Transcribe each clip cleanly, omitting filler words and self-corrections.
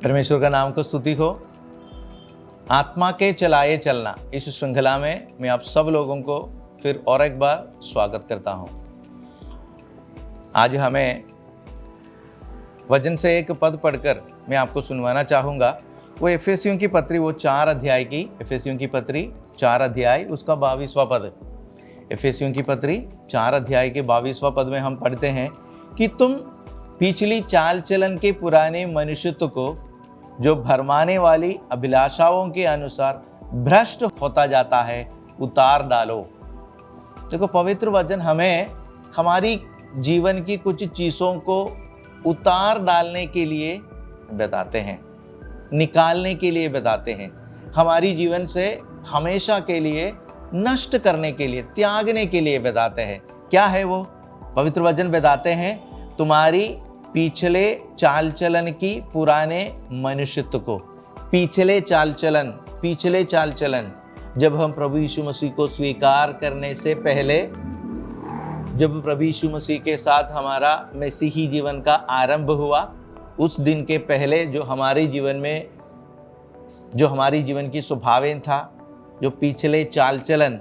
परमेश्वर का नाम को स्तुति हो। आत्मा के चलाए चलना इस श्रृंखला में मैं आप सब लोगों को फिर और एक बार स्वागत करता हूं। आज हमें वचन से एक पद पढ़कर मैं आपको सुनवाना चाहूँगा। वो एफेसियों की पत्री, वो 4 अध्याय की, एफेसियों की पत्री 4 अध्याय उसका 22वां पद। एफेसियों की पत्री 4 अध्याय के 22वां पद में हम पढ़ते हैं कि तुम पिछली चाल चलन के पुराने मनुष्यत्व को जो भरमाने वाली अभिलाषाओं के अनुसार भ्रष्ट होता जाता है उतार डालो। देखो, पवित्र वचन हमें हमारी जीवन की कुछ चीज़ों को उतार डालने के लिए बताते हैं, निकालने के लिए बताते हैं, हमारी जीवन से हमेशा के लिए नष्ट करने के लिए, त्यागने के लिए बताते हैं। क्या है वो? पवित्र वचन बताते हैं तुम्हारी पिछले चाल चलन की पुराने मनुष्यत्व को। पिछले चाल चलन जब हम प्रभु यीशु मसीह को स्वीकार करने से पहले, जब प्रभु यीशु मसीह के साथ हमारा मसीही जीवन का आरंभ हुआ, उस दिन के पहले जो हमारे जीवन में, जो हमारी जीवन की स्वभावें था, जो पिछले चाल चलन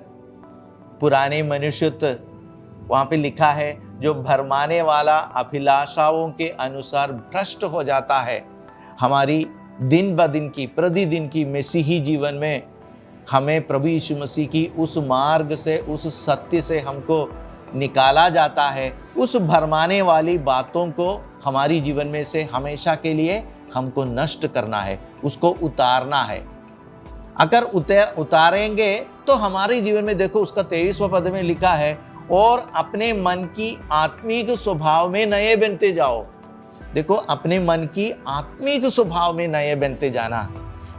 पुराने मनुष्यत्व, वहाँ पे लिखा है जो भरमाने वाला अभिलाषाओं के अनुसार भ्रष्ट हो जाता है। हमारी दिन ब दिन की, प्रतिदिन की मसीही जीवन में हमें प्रभु यीशु मसीह की उस मार्ग से, उस सत्य से हमको निकाला जाता है। उस भरमाने वाली बातों को हमारी जीवन में से हमेशा के लिए हमको नष्ट करना है, उसको उतारना है। अगर उतारेंगे तो हमारे जीवन में, देखो उसका 23वां पद में लिखा है, और अपने मन की आत्मिक स्वभाव में नए बनते जाओ। देखो, अपने मन की आत्मिक स्वभाव में नए बनते जाना।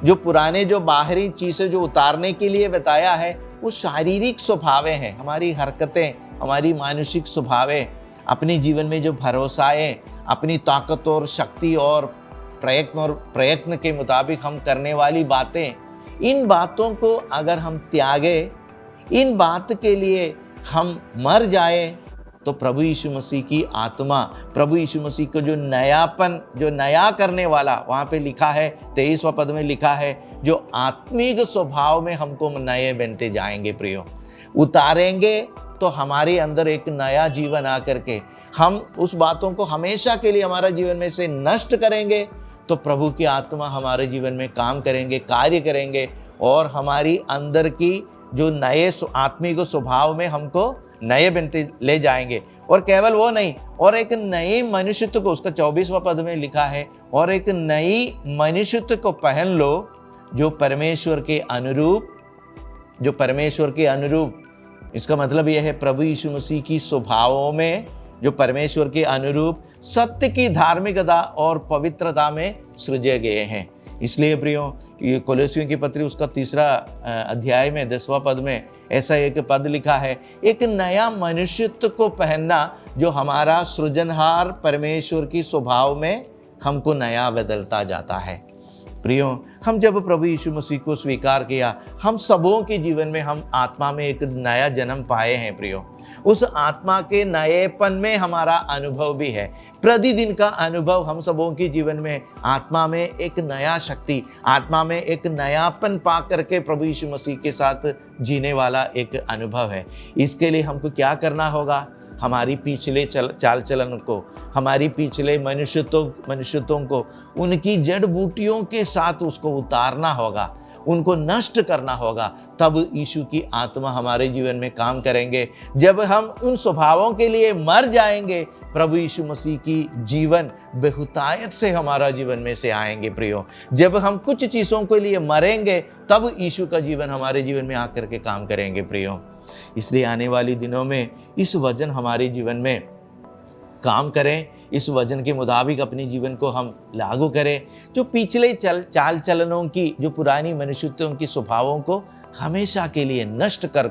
जो पुराने, जो बाहरी चीज़ें जो उतारने के लिए बताया है, वो शारीरिक स्वभावें हैं, हमारी हरकतें, हमारी मानसिक स्वभावें, अपने जीवन में जो भरोसाएं, अपनी ताकत और शक्ति और प्रयत्न के मुताबिक हम करने वाली बातें, इन बातों को अगर हम त्यागे, इन बात के लिए हम मर जाए, तो प्रभु यीशु मसीह की आत्मा, प्रभु यीशु मसीह को जो नयापन, जो नया करने वाला, वहाँ पे लिखा है 23वां पद में लिखा है, जो आत्मिक स्वभाव में हमको नए बनते जाएंगे। प्रियो, उतारेंगे तो हमारे अंदर एक नया जीवन आकर के हम उस बातों को हमेशा के लिए हमारा जीवन में से नष्ट करेंगे, तो प्रभु की आत्मा हमारे जीवन में काम करेंगे, कार्य करेंगे, और हमारी अंदर की जो नए आत्मिक स्वभाव में हमको नए बनते ले जाएंगे। और केवल वो नहीं, और एक नए मनुष्यत्व को, उसका 24वां पद में लिखा है, और एक नई मनुष्यत्व को पहन लो जो परमेश्वर के अनुरूप, जो परमेश्वर के अनुरूप, इसका मतलब यह है प्रभु यीशु मसीह की स्वभावों में, जो परमेश्वर के अनुरूप सत्य की धार्मिकता और पवित्रता में सृजे गए हैं। इसलिए प्रियो, ये कोलोसियों की पत्री उसका 3 अध्याय में 10वां पद में ऐसा एक पद लिखा है, एक नया मनुष्यत्व को पहनना जो हमारा सृजनहार परमेश्वर की स्वभाव में हमको नया बदलता जाता है। प्रियो, हम जब प्रभु यीशु मसीह को स्वीकार किया, हम सबों के जीवन में हम आत्मा में एक नया जन्म पाए हैं। प्रियो, उस आत्मा के नएपन में हमारा अनुभव भी है, प्रतिदिन का अनुभव हम सबों के जीवन में आत्मा में एक नया शक्ति, आत्मा में एक नयापन पा करके प्रभु यीशु मसीह के साथ जीने वाला एक अनुभव है। इसके लिए हमको क्या करना होगा? हमारी पिछले चाल चलन को, हमारी पिछले मनुष्यत्वों को, उनकी जड़ बूटियों के साथ उसको उतारना होगा, उनको नष्ट करना होगा। तब यीशु की आत्मा हमारे जीवन में काम करेंगे। जब हम उन स्वभावों के लिए मर जाएंगे, प्रभु यीशु मसीह की जीवन बहुतायत से हमारा जीवन में से आएंगे। प्रियो, जब हम कुछ चीज़ों के लिए मरेंगे, तब यीशु का जीवन हमारे जीवन में आकर के काम करेंगे। प्रियो, इसलिए आने वाले दिनों में इस वचन हमारे जीवन में काम करें, इस वचन के मुताबिक अपने जीवन को हम लागू करें। जो पिछले चाल चलनों की, जो पुरानी मनुष्यत्वों की स्वभावों को हमेशा के लिए नष्ट कर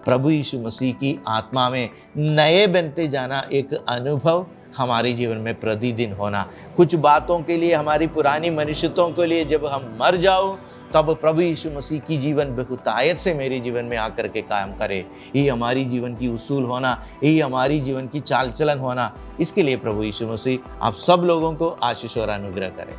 प्रभु यीशु मसीह की आत्मा में नए बनते जाना, एक अनुभव हमारे जीवन में प्रतिदिन होना। कुछ बातों के लिए, हमारी पुरानी मनुष्यत्वों के लिए जब हम मर जाओ, तब प्रभु यीशु मसीह की जीवन बहुतायत से मेरे जीवन में आकर के कायम करे। यही हमारी जीवन की उसूल होना, यही हमारी जीवन की चाल चलन होना। इसके लिए प्रभु यीशु मसीह आप सब लोगों को आशीष और अनुग्रह करें।